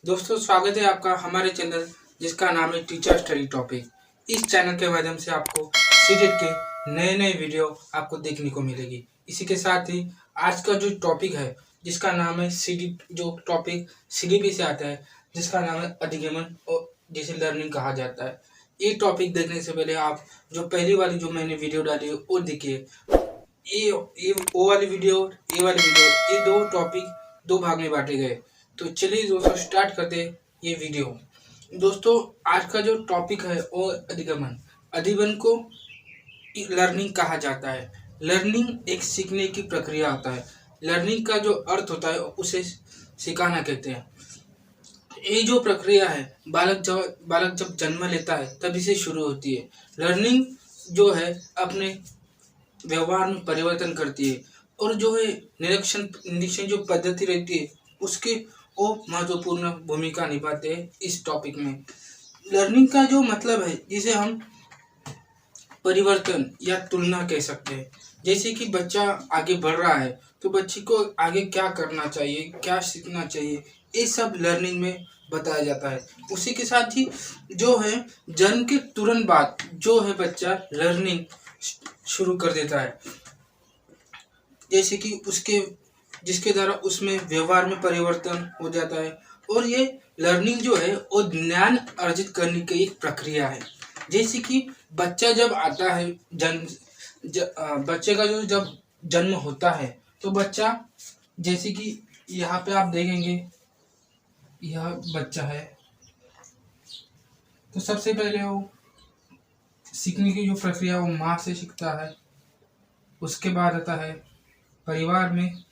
दोस्तों, स्वागत है आपका हमारे चैनल जिसका नाम है टीचर स्टडी टॉपिक। इस चैनल के माध्यम से आपको सीटेट के नए नए वीडियो आपको देखने को मिलेगी। इसी के साथ ही आज का जो टॉपिक है जिसका नाम है सीटेट, जो टॉपिक सीडीपी से आता है जिसका नाम है अधिगमन और जिसे लर्निंग कहा जाता है। ये टॉपिक देखने से पहले आप जो पहली वाली जो मैंने वीडियो डाली है वो देखिए। ये वो वाली वीडियो, ये वाली वीडियो, ये दो टॉपिक दो भाग में बांटे गए। तो चलिए दोस्तों स्टार्ट करते हैं ये वीडियो। दोस्तों, आज का जो टॉपिक है वो अधिगमन। अधिगमन को लर्निंग कहा जाता है। लर्निंग एक सीखने की प्रक्रिया होता है। लर्निंग का जो अर्थ होता है उसे सिखाना कहते हैं। ये जो प्रक्रिया है बालक जब जन्म लेता है तभी से शुरू होती है। लर्निंग जो है अपने व्यवहार में परिवर्तन करती है और जो है निरीक्षण जो पद्धति रहती है उसके वो महत्वपूर्ण भूमिका निभाते हैं इस टॉपिक में। लर्निंग का जो मतलब है जिसे हम परिवर्तन या तुलना कह सकते हैं। जैसे कि बच्चा आगे बढ़ रहा है तो बच्चे को आगे क्या करना चाहिए, क्या सीखना चाहिए, ये सब लर्निंग में बताया जाता है। उसी के साथ ही जो है जन्म के तुरंत बाद जो है बच्चा लर्निंग शुरू कर देता है। जैसे कि उसके जिसके द्वारा उसमें व्यवहार में परिवर्तन हो जाता है और ये लर्निंग जो है वो ज्ञान अर्जित करने की एक प्रक्रिया है। जैसे कि बच्चा जब आता है बच्चे का जो जब जन्म होता है तो बच्चा, जैसे कि यहाँ पे आप देखेंगे यह बच्चा है तो सबसे पहले वो सीखने की जो प्रक्रिया वो माँ से सीखता है। उसके बाद आता है परिवार में,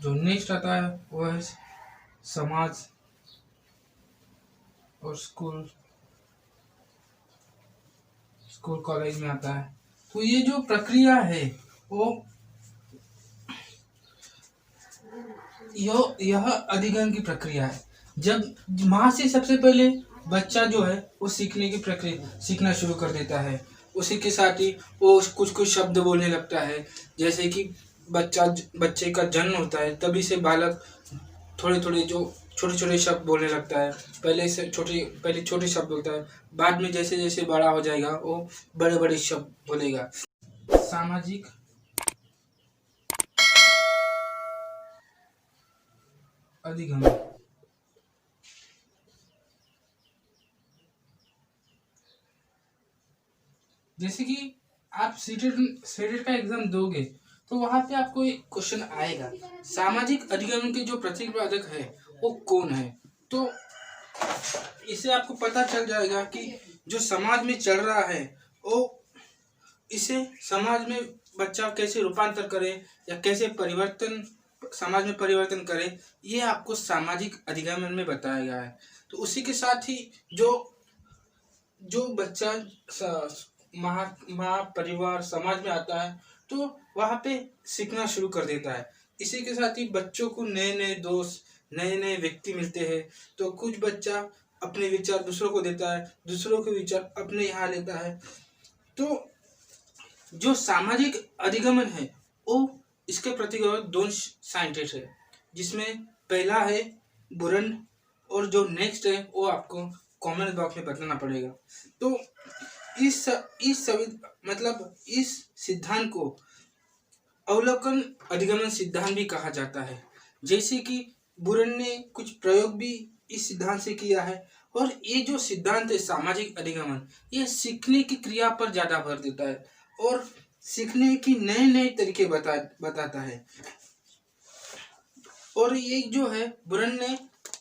जो नेक्स्ट आता है वो है समाज और स्कूल कॉलेज में आता है। तो ये जो प्रक्रिया है वो यह अधिगमन की प्रक्रिया है। जब माँ से सबसे पहले बच्चा जो है वो सीखने की प्रक्रिया सीखना शुरू कर देता है। उसी के साथ ही वो कुछ शब्द बोलने लगता है। जैसे कि बच्चे का जन्म होता है तभी से बालक थोड़े थोड़े जो छोटे छोटे शब्द बोलने लगता है। पहले छोटे शब्द बोलता है, बाद में जैसे जैसे बड़ा हो जाएगा वो बड़े बड़े शब्द बोलेगा। सामाजिक अधिगमन। जैसे कि आप सीटेट का एग्जाम दोगे तो वहां पे आपको एक क्वेश्चन आएगा, सामाजिक अधिगमन के जो प्रतिपादक है वो कौन है। तो इसे आपको पता चल जाएगा कि जो समाज में चल रहा है वो इसे समाज में बच्चा कैसे रूपांतर करे या कैसे समाज में परिवर्तन करे, ये आपको सामाजिक अधिगमन में बताया गया है। तो उसी के साथ ही जो बच्चा माँ परिवार समाज में आता है तो वहाँ पे सीखना शुरू कर देता है। इसी के साथ ही बच्चों को नए नए दोस्त, नए नए व्यक्ति मिलते हैं। तो कुछ बच्चा अपने विचार दूसरों को देता है, दूसरों के विचार अपने यहाँ लेता है। तो जो सामाजिक अधिगमन है वो इसके प्रतिपादक दो साइंटिस्ट है, जिसमें पहला है बुरन और जो नेक्स्ट है वो आपको कमेंट बॉक्स में बताना पड़ेगा। तो इस सिद्धांत को अवलोकन अधिगमन सिद्धांत भी कहा जाता है। जैसे कि बुरन ने कुछ प्रयोग भी इस सिद्धांत से किया है और ये जो सिद्धांत है सामाजिक अधिगमन, ये सीखने की क्रिया पर ज्यादा भर देता है और सीखने की नए नए तरीके बताता है। और ये जो है बुरन ने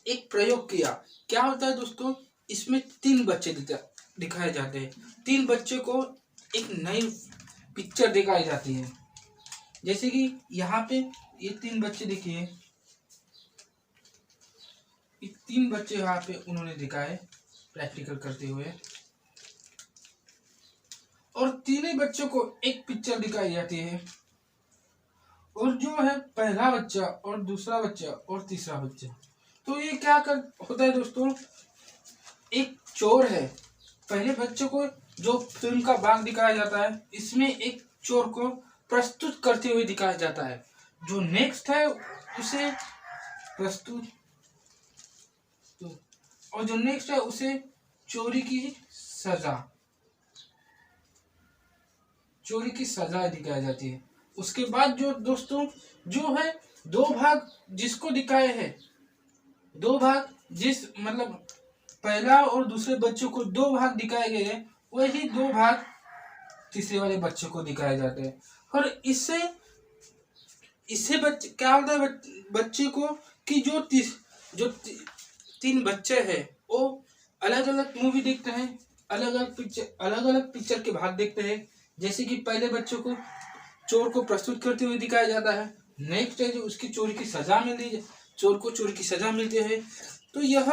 एक प्रयोग किया। क्या होता है दोस्तों, इसमें 3 बच्चे दिखाए जाते हैं। 3 बच्चे को एक नई पिक्चर दिखाई जाती है। जैसे कि यहाँ पे ये 3 बच्चे देखिए, ये 3 बच्चे यहाँ पे उन्होंने दिखाए प्रैक्टिकल करते हुए और तीनों बच्चों को एक पिक्चर दिखाई जाती है। और जो है पहला बच्चा और दूसरा बच्चा और तीसरा बच्चा, तो ये क्या होता है दोस्तों, एक चोर है। पहले बच्चों को जो फिल्म का भाग दिखाया जाता है इसमें एक चोर को प्रस्तुत करते हुए दिखाया जाता है। जो नेक्स्ट है उसे प्रस्तुत, और जो नेक्स्ट है उसे चोरी की सजा, चोरी की सजा दिखाई जाती है। उसके बाद जो दोस्तों जो है दो भाग जिसको दिखाए हैं, दो भाग जिस मतलब पहला और दूसरे बच्चों को दो भाग दिखाए गए हैं, वही दो भाग तीसरे वाले बच्चों को दिखाए जाते हैं। और इससे इससे बच्चे क्या होता है बच्चे को कि जो तीन बच्चे हैं वो अलग अलग मूवी देखते हैं, अलग अलग पिक्चर के भाग देखते हैं। जैसे कि पहले बच्चों को चोर को प्रस्तुत करते हुए दिखाया जाता है, नेक्स्ट है जो उसकी चोरी की सजा मिलती है, चोर को चोरी की सजा मिलती है, तो यह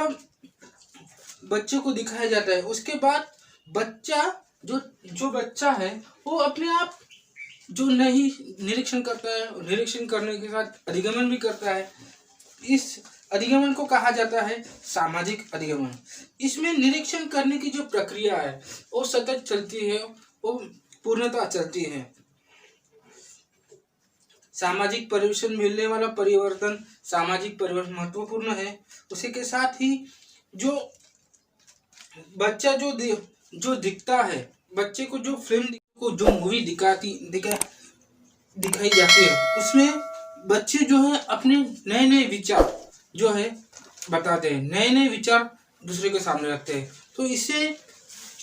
बच्चों को दिखाया जाता है। उसके बाद बच्चा जो बच्चा है वो अपने आप जो नहीं निरीक्षण करता है, निरीक्षण करने के साथ अधिगमन भी करता है। इस अधिगमन को कहा जाता है सामाजिक अधिगमन। इसमें निरीक्षण करने की जो प्रक्रिया है वो सतत चलती है, वो पूर्णतः चलती है। सामाजिक परिवेश में मिलने वाला परिवर्तन, सामाजिक परिवर्तन महत्वपूर्ण है। उसी के साथ ही जो बच्चा जो दिखता है, बच्चे को जो फिल्म को जो मूवी दिखाई जाती है, उसमें बच्चे जो है अपने नए नए विचार जो है बताते हैं, नए नए विचार दूसरे के सामने रखते हैं। तो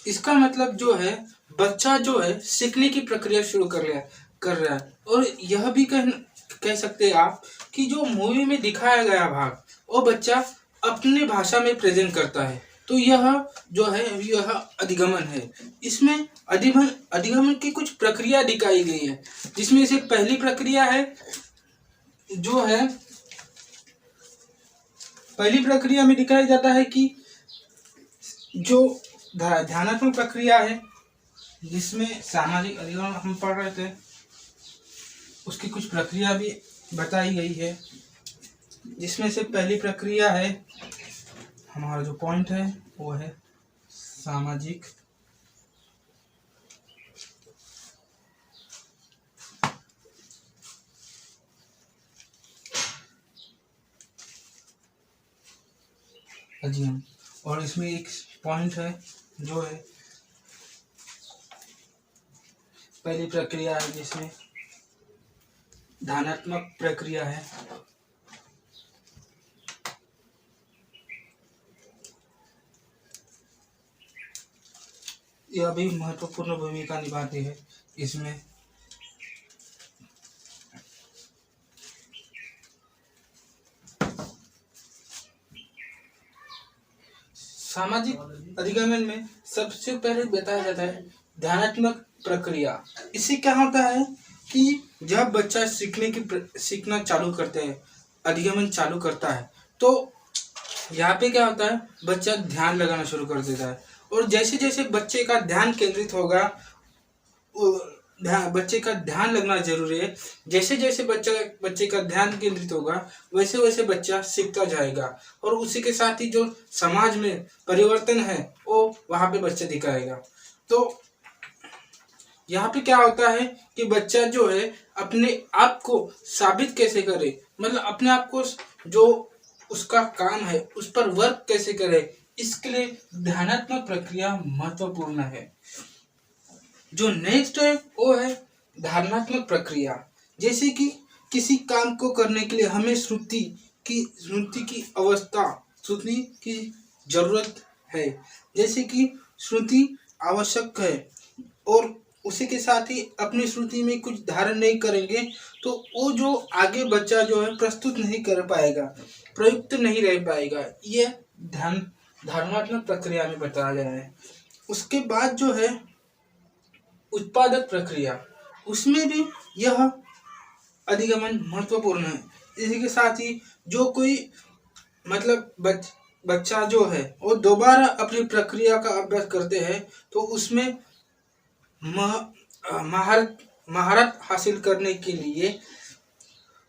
इसका मतलब जो है बच्चा जो है सीखने की प्रक्रिया शुरू कर रहा है। और यह भी कह सकते हैं आप कि जो मूवी में दिखाया गया भाग वो बच्चा अपने भाषा में प्रेजेंट करता है। तो यह जो है यह अधिगमन है। इसमें अधिगमन की कुछ प्रक्रिया दिखाई गई है, जिसमें से पहली प्रक्रिया है जो है पहली प्रक्रिया में दिखाया जाता है कि जो ध्यानात्मक प्रक्रिया है, जिसमें सामाजिक अधिगमन हम पढ़ रहे थे, उसकी कुछ प्रक्रिया भी बताई गई है। जिसमें से पहली प्रक्रिया है, हमारा जो पॉइंट है वो है सामाजिक अधिगमन। और इसमें एक पॉइंट है जो है पहली प्रक्रिया है, जिसमें ध्यानात्मक प्रक्रिया है। यह भी महत्वपूर्ण भूमिका निभाती है इसमें। सामाजिक अधिगमन में सबसे पहले बताया जाता है ध्यानात्मक प्रक्रिया। इससे क्या होता है कि जब बच्चा सीखना चालू करते हैं, अधिगमन चालू करता है, तो यहाँ पे क्या होता है बच्चा ध्यान लगाना शुरू कर देता है। और जैसे जैसे बच्चे का ध्यान केंद्रित होगा, बच्चे का ध्यान लगना जरूरी है। जैसे जैसे बच्चे का ध्यान केंद्रित होगा वैसे वैसे बच्चा सीखता जाएगा, और उसी के साथ ही जो समाज में परिवर्तन है वो वहाँ पे बच्चा दिखाएगा। तो यहाँ पे क्या होता है कि बच्चा जो है अपने आप को साबित कैसे करे, मतलब अपने आप को जो उसका काम है उस पर वर्क कैसे करे, इसके लिए ध्यानात्मक प्रक्रिया महत्वपूर्ण है। जो नेक्स्ट है वो है धारणात्मक प्रक्रिया। जैसे कि किसी काम को करने के लिए हमें श्रुति की अवस्था, श्रुति की जरूरत है। जैसे कि श्रुति आवश्यक है, और उसी के साथ ही अपनी श्रुति में कुछ धारण नहीं करेंगे तो वो जो आगे बच्चा जो है प्रस्तुत नहीं कर पाएगा, प्रयुक्त नहीं रह पाएगा। ये धारणात्मक प्रक्रिया में बताया गया है। उसके बाद जो है उत्पादक प्रक्रिया, उसमें भी यह अधिगमन महत्वपूर्ण है। इसी के साथ ही जो कोई मतलब बच्चा जो है वो दोबारा अपनी प्रक्रिया का अभ्यास करते हैं तो उसमें महारत हासिल करने के लिए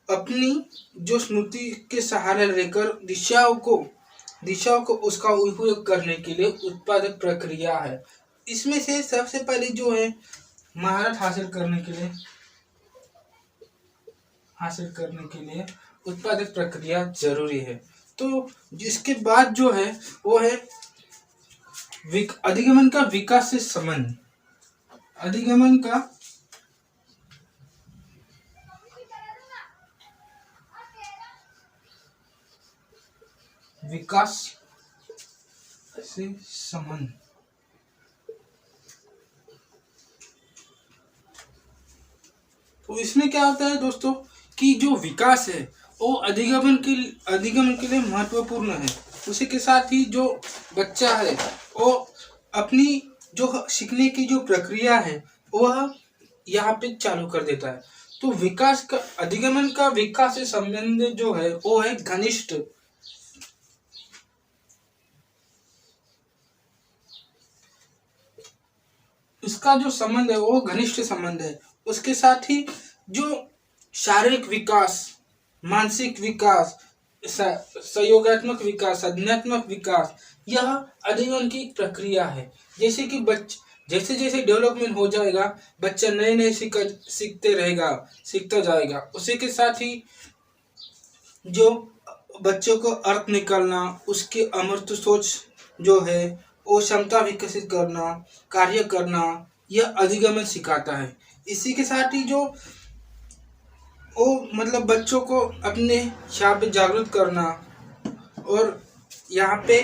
अपनी जो स्मृति के सहारे लेकर दिशाओं को उसका उपयोग करने के लिए उत्पादक प्रक्रिया है। इसमें से सबसे पहले जो है महारत हासिल करने के लिए उत्पादक प्रक्रिया जरूरी है। तो जिसके बाद जो है वो है अधिगमन का विकास से संबंध। अधिगमन का विकास से संबंध। तो इसमें क्या होता है दोस्तों कि जो विकास है वो अधिगमन के लिए महत्वपूर्ण है। उसी के साथ ही जो बच्चा है वो अपनी जो सीखने की जो प्रक्रिया है वह यहाँ पे चालू कर देता है। तो विकास का अधिगमन का विकास से संबंध जो है वो है घनिष्ठ। इसका जो संबंध है वो घनिष्ठ संबंध है। उसके साथ ही जो शारीरिक विकास, मानसिक विकास, सहयोगात्मक विकास, संज्ञानात्मक विकास, यह अधिगमन की प्रक्रिया है। जैसे कि जैसे जैसे डेवलपमेंट हो जाएगा बच्चा नए नए सीखता जाएगा। उसी के साथ ही जो बच्चों को अर्थ निकालना, उसकी अमूर्त सोच जो है वो क्षमता विकसित करना, कार्य करना, यह अधिगमन सिखाता है। इसी के साथ ही जो वो मतलब बच्चों को अपने यहाँ पे जागरूक करना, और यहाँ पे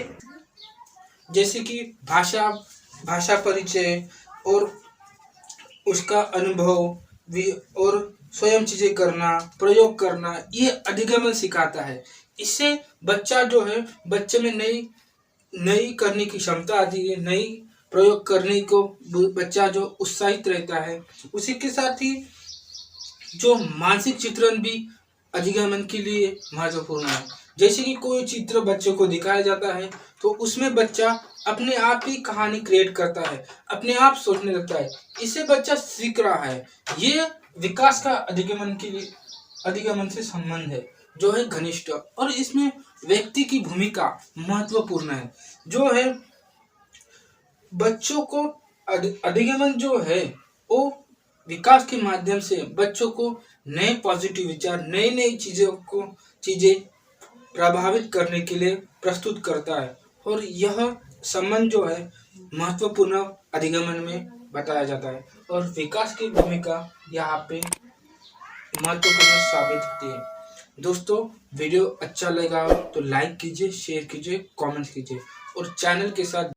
जैसे कि भाषा परिचय और उसका अनुभव भी, और स्वयं चीजें करना, प्रयोग करना, ये अधिगमन सिखाता है। इससे बच्चा जो है बच्चे में नई करने की क्षमता आती है, नई प्रयोग करने को बच्चा जो उत्साहित रहता है। उसी के साथ ही जो मानसिक चित्रण भी अधिगमन के लिए महत्वपूर्ण है। जैसे कि कोई चित्र बच्चों को दिखाया जाता है तो उसमें बच्चा अपने आप ही कहानी क्रिएट करता है, अपने आप सोचने लगता है, इससे बच्चा सीख रहा है। ये विकास का अधिगमन से संबंध है जो है घनिष्ठ। और इसमें व्यक्ति की भूमिका महत्वपूर्ण है। जो है बच्चों को अधिगमन जो है वो विकास के माध्यम से बच्चों को नए पॉजिटिव विचार, नई नई चीजें प्रभावित करने के लिए प्रस्तुत करता है। और यह संबंध जो है महत्वपूर्ण अधिगमन में बताया जाता है। और विकास की भूमिका यहाँ पे महत्वपूर्ण साबित होती है। दोस्तों वीडियो अच्छा लगा हो तो लाइक कीजिए, शेयर कीजिए, कमेंट कीजिए और चैनल के साथ